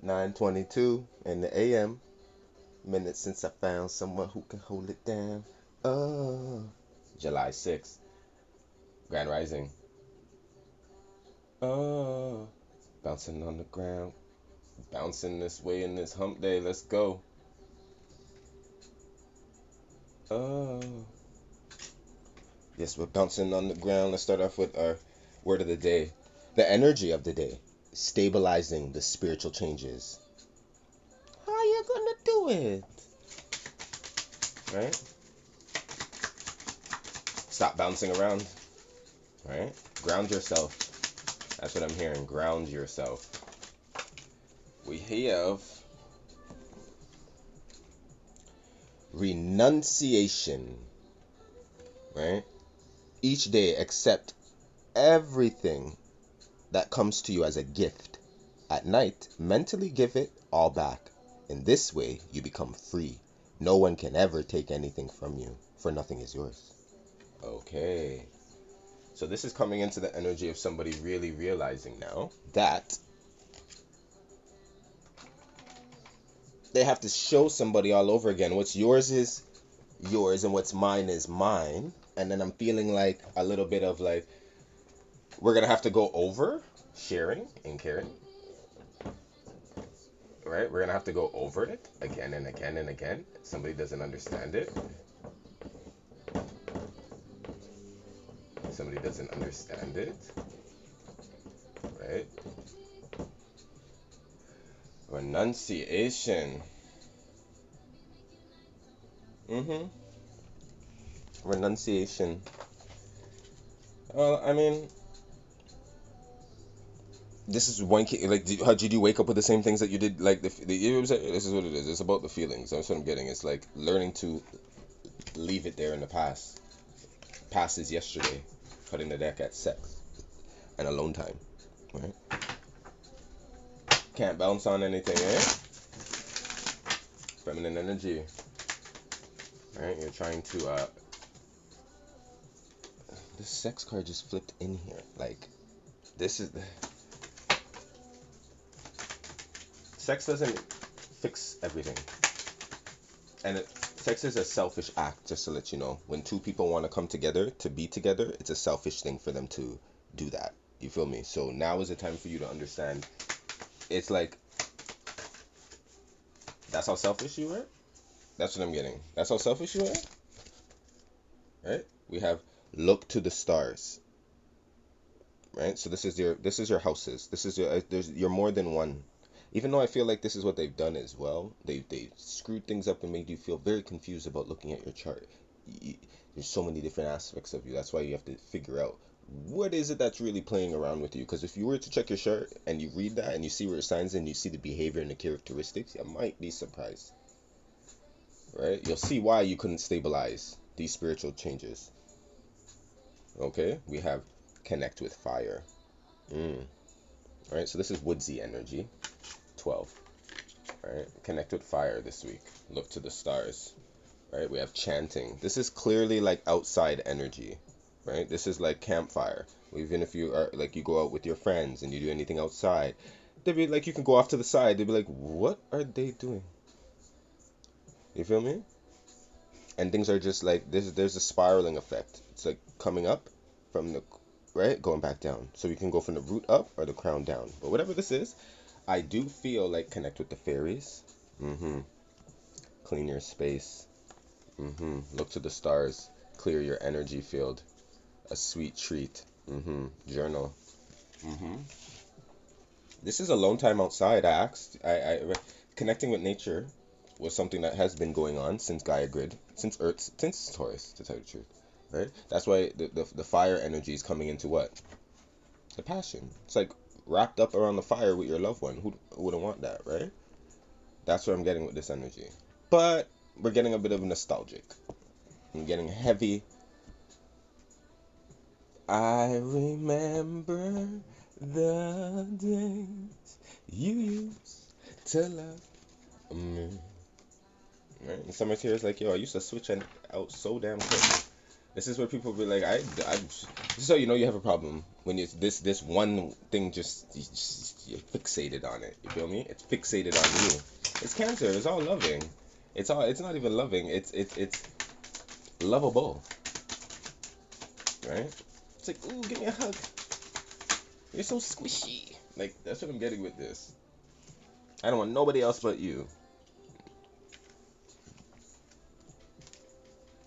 9:22 in the AM. Minutes since I found someone who can hold it down. Oh, July 6th, Grand Rising. Oh, bouncing on the ground, bouncing this way in this hump day. Let's go. Oh, yes, we're bouncing on the ground. Let's start off with our word of the day. The energy of the day, stabilizing the spiritual changes. How you gonna do it? Right? Stop bouncing around. Right? Ground yourself. That's what I'm hearing. Ground yourself. We have renunciation. Right? Each day accept everything that comes to you as a gift. At night, mentally give it all back. In this way, you become free. No one can ever take anything from you, for nothing is yours. Okay. So this is coming into the energy of somebody really realizing now that they have to show somebody all over again. What's yours is yours and what's mine is mine. And then I'm feeling like a little bit of like, we're going to have to go over sharing and caring. Right? We're going to have to go over it again and again and again. Somebody doesn't understand it. Somebody doesn't understand it. Right? Renunciation. Renunciation. Well, I mean, this is one key. Like, how did you wake up with the same things that you did? Like, this is what it is. It's about the feelings. That's what I'm getting. It's like learning to leave it there in the past. Past is yesterday. Cutting the deck at sex and alone time. Right? Can't bounce on anything, eh? Feminine energy. Right? You're trying to this sex card just flipped in here. Like, this is sex doesn't fix everything. And sex is a selfish act, just to let you know. When two people want to come together, to be together, it's a selfish thing for them to do that. You feel me? So now is the time for you to understand. It's like, that's how selfish you are? That's what I'm getting. That's how selfish you are? Right? We have look to the stars. Right? So this is your houses. This is you're more than one. Even though I feel like this is what they've done as well, they screwed things up and made you feel very confused about looking at your chart. There's so many different aspects of you. That's why you have to figure out what is it that's really playing around with you. Because if you were to check your chart and you read that and you see where it signs and you see the behavior and the characteristics, you might be surprised. Right? You'll see why you couldn't stabilize these spiritual changes. Okay? We have connect with fire. Alright, so this is woodsy energy. 12. Right? Connect with fire this week. Look to the stars. Right? We have chanting. This is clearly like outside energy. Right? This is like campfire. Even if you are like, you go out with your friends and you do anything outside, they'd be like, you can go off to the side. They'd be like, what are they doing? You feel me? And things are just like, there's a spiraling effect. It's like coming up from the, right, going back down. So we can go from the root up or the crown down. But whatever this is, I do feel like connect with the fairies. Clean your space. Look to the stars. Clear your energy field. A sweet treat. Journal. This is alone time outside. Connecting with nature was something that has been going on since Gaia Grid, since Taurus, to tell you the truth. Right? That's why the fire energy is coming into what? The passion. It's like wrapped up around the fire with your loved one. Who wouldn't want that, right? That's what I'm getting with this energy. But we're getting a bit of nostalgic. I'm getting heavy. I remember the days you used to love me. Right? And summer tears like, yo, I used to switch out so damn quick. This is where people be like, this is how you know you have a problem when it's this one thing you're fixated on it. You feel me? It's fixated on you. It's Cancer. It's all loving. It's not even loving. It's lovable, right? It's like, ooh, give me a hug. You're so squishy. Like, that's what I'm getting with this. I don't want nobody else but you.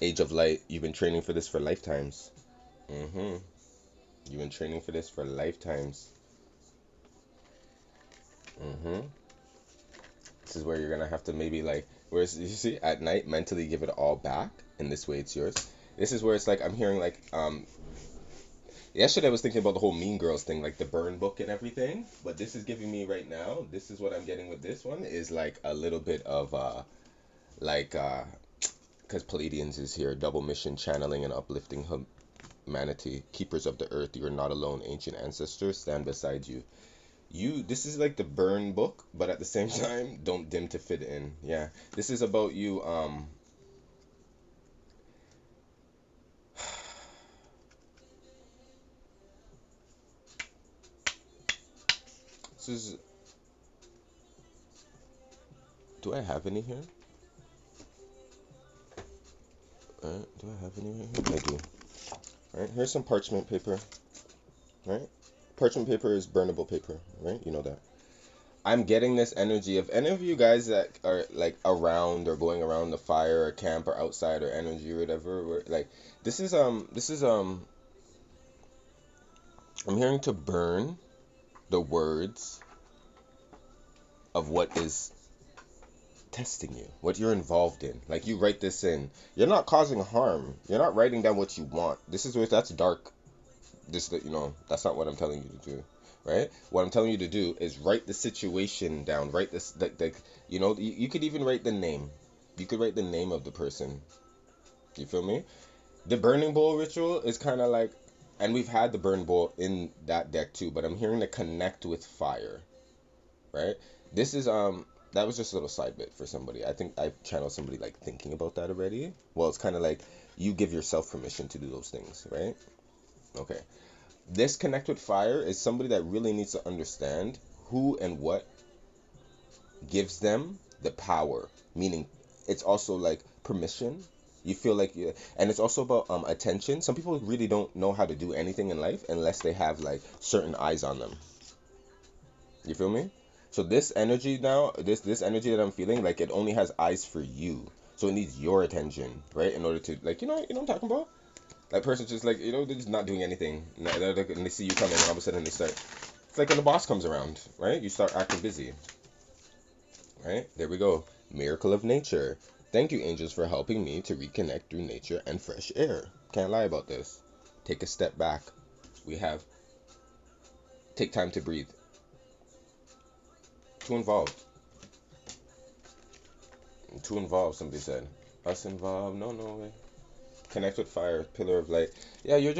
Age of Light. You've been training for this for lifetimes. Mm-hmm. You've been training for this for lifetimes. Mm-hmm. This is where you're gonna have to maybe like, whereas you see at night mentally give it all back, and this way it's yours. This is where it's like I'm hearing like yesterday I was thinking about the whole Mean Girls thing, like the burn book and everything, but this is giving me right now. This is what I'm getting with this one is like a little bit of like because Palladians is here, double mission, channeling and uplifting humanity, keepers of the earth. You are not alone. Ancient ancestors stand beside you. This is like the burn book, but at the same time, don't dim to fit in. Yeah, this is about you. This is. Do I have any here? Do I have any here? I do. Right, here's some parchment paper. Right, parchment paper is burnable paper. Right, you know that. I'm getting this energy of any of you guys that are like around or going around the fire or camp or outside or energy or whatever. Like this is. I'm hearing to burn the words of what is testing you, what you're involved in. Like you write this in. You're not causing harm. You're not writing down what you want. This is where that's dark. That's not what I'm telling you to do. Right? What I'm telling you to do is write the situation down. Write this you could even write the name. You could write the name of the person. You feel me? The burning bowl ritual is kind of like, and we've had the burn bowl in that deck too, but I'm hearing to connect with fire, right? This is that was just a little side bit for somebody. I think I channeled somebody like thinking about that already. Well, it's kind of like you give yourself permission to do those things, right? Okay. This connect with fire is somebody that really needs to understand who and what gives them the power, meaning it's also like permission. You feel like and it's also about attention. Some people really don't know how to do anything in life unless they have like certain eyes on them. You feel me? So this energy now, this energy that I'm feeling, like it only has eyes for you. So it needs your attention, right? In order to like, you know what I'm talking about? That person's just like, they're just not doing anything. And they see you coming, and all of a sudden they start. It's like when the boss comes around, right? You start acting busy, right? There we go. Miracle of nature. Thank you, angels, for helping me to reconnect through nature and fresh air. Can't lie about this. Take a step back. We have take time to breathe. Too involved. Too involved, somebody said. Us involved? No, no way. Connect with fire, pillar of light. Yeah, you're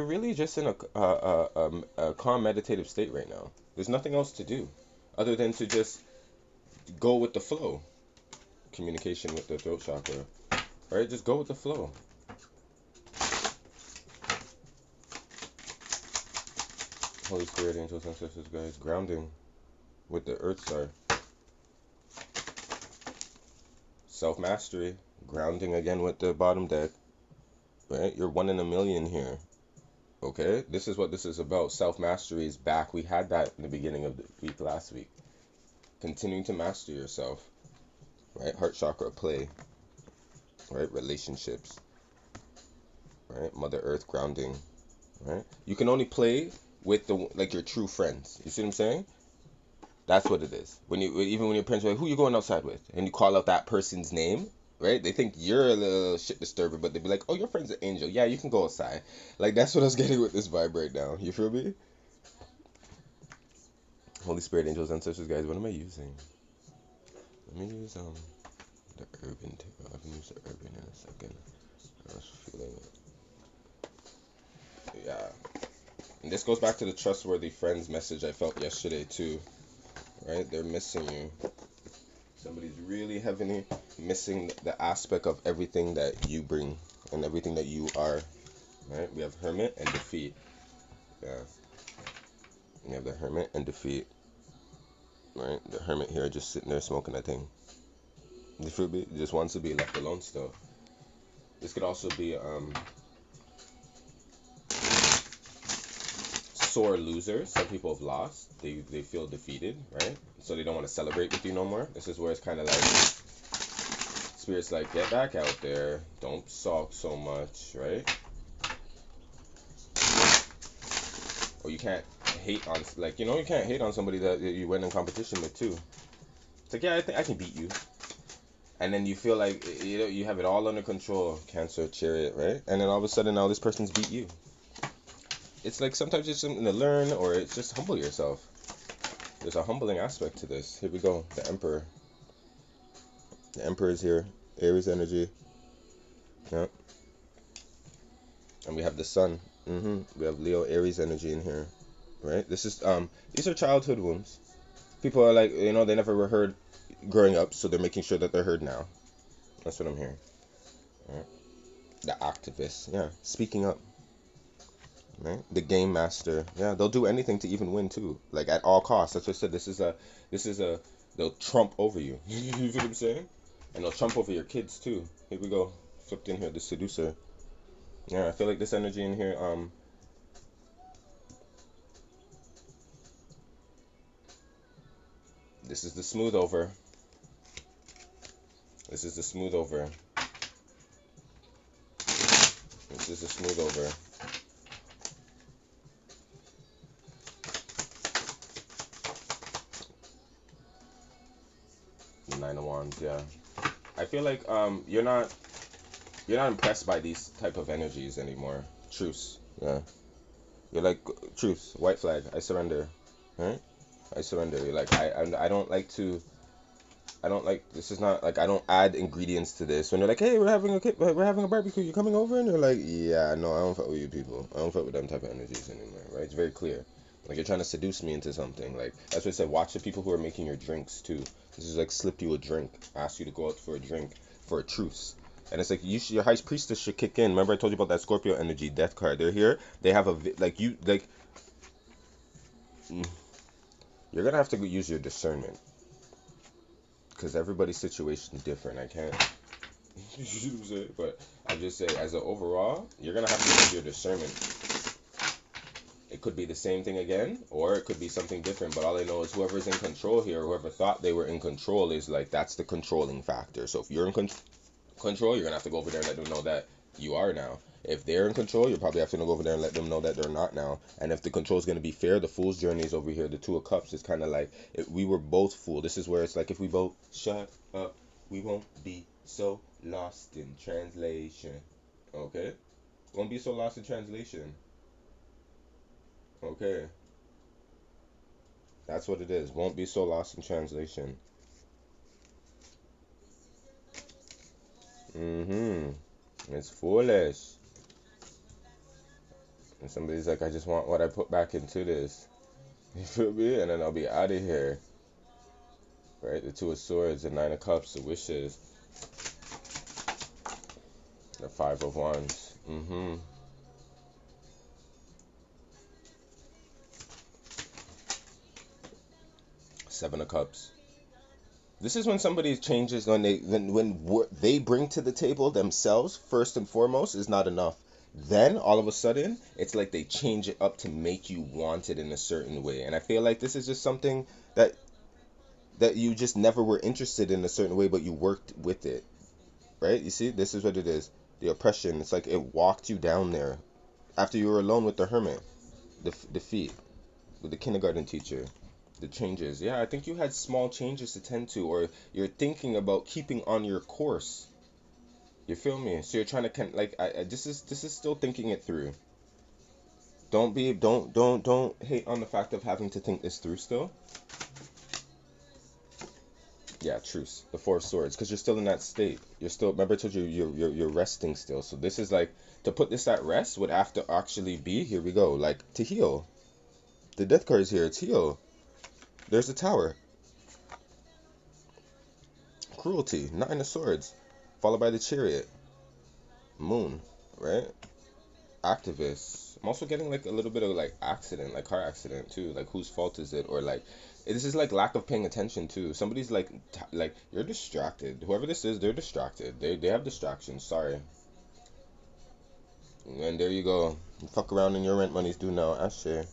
really just in a calm meditative state right now. There's nothing else to do other than to just go with the flow. Communication with the throat chakra, right? Just go with the flow. Holy Spirit, angels, ancestors, guys, grounding with the earth star. Self mastery, grounding again with the bottom deck, right? You're 1 in a million here. Okay, this is what this is about. Self mastery is back. We had that in the beginning of the week last week. Continuing to master yourself, right? Heart chakra play, right? Relationships, right? Mother Earth grounding, right? You can only play with your true friends. You see what I'm saying? That's what it is. Even when your parents are like, who you going outside with, and you call out that person's name, right? They think you're a little shit disturber, but they'd be like, oh, your friend's an angel. Yeah, you can go outside. Like that's what I was getting with this vibe right now. You feel me? Holy Spirit, angels, ancestors, guys. What am I using? Let me use the urban too. I can use the urban in a second. I was feeling it. Yeah. And this goes back to the trustworthy friends message I felt yesterday too. Right? They're missing you. Somebody's really heavily missing the aspect of everything that you bring. and everything that you are. Right? We have hermit and defeat. Yeah. We have the hermit and defeat. Right? The hermit here just sitting there smoking that thing. The fruit just wants to be left alone still. This could also be sore loser. Some people have lost. They feel defeated, right? So they don't want to celebrate with you no more. This is where it's kind of like Spirit's like, get back out there. Don't sulk so much, right? Or you can't hate on, like, you can't hate on somebody that you went in competition with too. It's like, yeah, I think I can beat you. And then you feel like, you have it all under control. Cancer, Chariot, right? And then all of a sudden now this person's beat you. It's like sometimes it's something to learn, or it's just humble yourself. There's a humbling aspect to this. Here we go. The Emperor. The Emperor is here. Aries energy. Yep. And we have the Sun. We have Leo, Aries energy in here. Right? This is these are childhood wounds. People are like, they never were heard growing up, so they're making sure that they're heard now. That's what I'm hearing. Right? The activist. Yeah. Speaking up. Right? The game master. Yeah, they'll do anything to even win too. Like at all costs. That's what I said. This is a they'll trump over you. You know what I'm saying? And they'll trump over your kids too. Here we go. Flipped in here, the seducer. Yeah, I feel like this energy in here, this is the smooth over. This is the smooth over. This is the smooth over. The Nine of Wands, yeah. I feel like you're not impressed by these type of energies anymore. Truce, yeah. You're like, truce, white flag, I surrender, right? I surrender. You're like, I don't like to. I don't like, this is not like, I don't add ingredients to this. When they're like, hey, we're having a barbecue, you coming over? And they're like, yeah, no, I don't fuck with you people. I don't fuck with them type of energies anymore, right? It's very clear. Like, you're trying to seduce me into something. Like, that's what I said, watch the people who are making your drinks too. This is like, slip you a drink, ask you to go out for a drink, for a truce. And it's like, your high priestess should kick in. Remember I told you about that Scorpio energy, death card. They're here. They have you're gonna have to use your discernment. Because everybody's situation is different. I can't, you know what I'm saying? But I just say, as an overall, you're gonna have to use your discernment. It could be the same thing again, or it could be something different. But all I know is whoever's in control here, whoever thought they were in control, is like, that's the controlling factor. So if you're in control, you're gonna have to go over there and let them know that you are now. If they're in control, you probably have to go over there and let them know that they're not now. And if the control is going to be fair, the Fool's journey is over here. The Two of Cups is kind of like, we were both fooled. This is where it's like, if we both shut up, we won't be so lost in translation. Okay? Won't be so lost in translation. Okay? That's what it is. Won't be so lost in translation. It's foolish. And somebody's like, I just want what I put back into this. You feel me? And then I'll be out of here. Right? The Two of Swords, the Nine of Cups, the Wishes. The Five of Wands. Seven of Cups. This is when somebody changes, when they bring to the table themselves, first and foremost, is not enough. Then all of a sudden, it's like they change it up to make you want it in a certain way. And I feel like this is just something that you just never were interested in a certain way, but you worked with it. Right? You see, this is what it is. The oppression. It's like it walked you down there after you were alone with the hermit, the defeat, with the kindergarten teacher. The changes. Yeah, I think you had small changes to tend to, or you're thinking about keeping on your course. You feel me? So you're trying to this is still thinking it through. Don't hate on the fact of having to think this through still. Yeah, truce. The Four of Swords, because you're still in that state. You're still. Remember, I told you you're resting still. So this is like, to put this at rest would have to actually be, here we go, like, to heal. The Death card is here. It's heal. There's the Tower. Cruelty. Nine of Swords. Followed by the Chariot. Moon, right? Activists. I'm also getting like a little bit of like accident, like car accident too. Like whose fault is it? Or like this is like lack of paying attention too. Somebody's like like you're distracted. Whoever this is, they're distracted. They have distractions. Sorry. And there you go. Fuck around and your rent money's due now. Ashe.